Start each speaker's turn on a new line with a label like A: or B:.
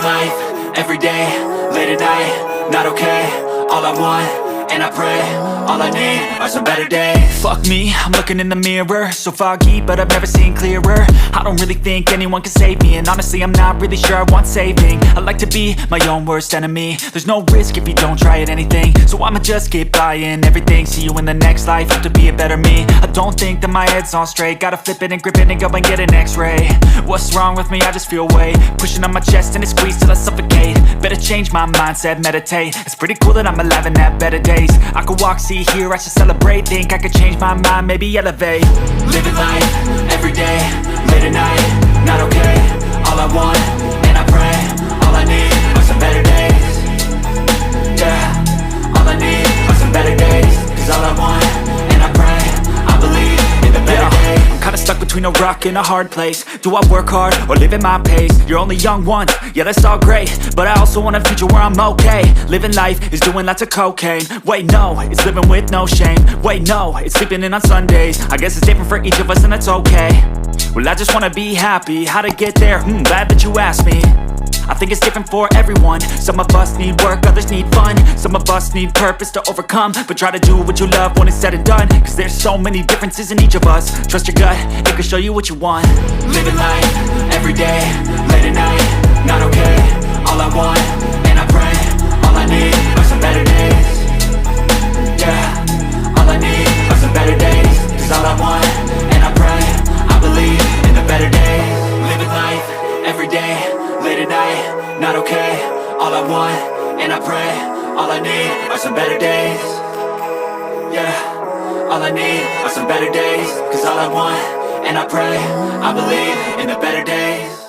A: life, every day, late at night, not okay. All I want, and I pray, all I need are some better days. Fuck me, I'm looking in the mirror, so foggy, but I've never seen clearer. I don't really think anyone can save me, and honestly I'm not really sure I want saving. I like to be my own worst enemy. There's no risk if you don't try at anything, so I'ma just keep buying everything. See you in the next life, have to be a better me. I don't think that my head's on straight, gotta flip it and grip it and go and get an x-ray. What's wrong with me? I just feel weight pushing on my chest and it squeezes till I suffocate. Better change my mindset, meditate. It's pretty cool that I'm alive and have better days. I could walk, see, hear, I should celebrate. Think I could change my mind, maybe elevate. Living life, every day, late at night, not okay. All I want, and I pray, all I need are some better days. Yeah, all I need are some better days. Cause all I want, and I pray, I believe in the better days. I'm kinda stuck between a rock and a hard place. Do I work hard or live at my pace? You're only young once, yeah that's all great, but I also want a future where I'm okay. Living life is doing lots of cocaine. Wait no, it's living with no shame. Wait no, it's sleeping in on Sundays. I guess it's different for each of us and that's okay. Well I just wanna be happy, how to get there? Glad that you asked me. I think it's different for everyone. Some of us need work, others need fun. Some of us need purpose to overcome. But try to do what you love when it's said and done, cause there's so many differences in each of us. Trust your gut, it can show you what you want. Living life, every day, late at night, not okay. All I want, and I pray, all I need are some better days. Yeah, all I need are some better days. Cause all I want, and I pray, I believe in the better days. Living life, every day, late at night, not okay. All I want, and I pray, all I need are some better days. Yeah, all I need are some better days. Cause all I want, and I pray, I believe in the better days.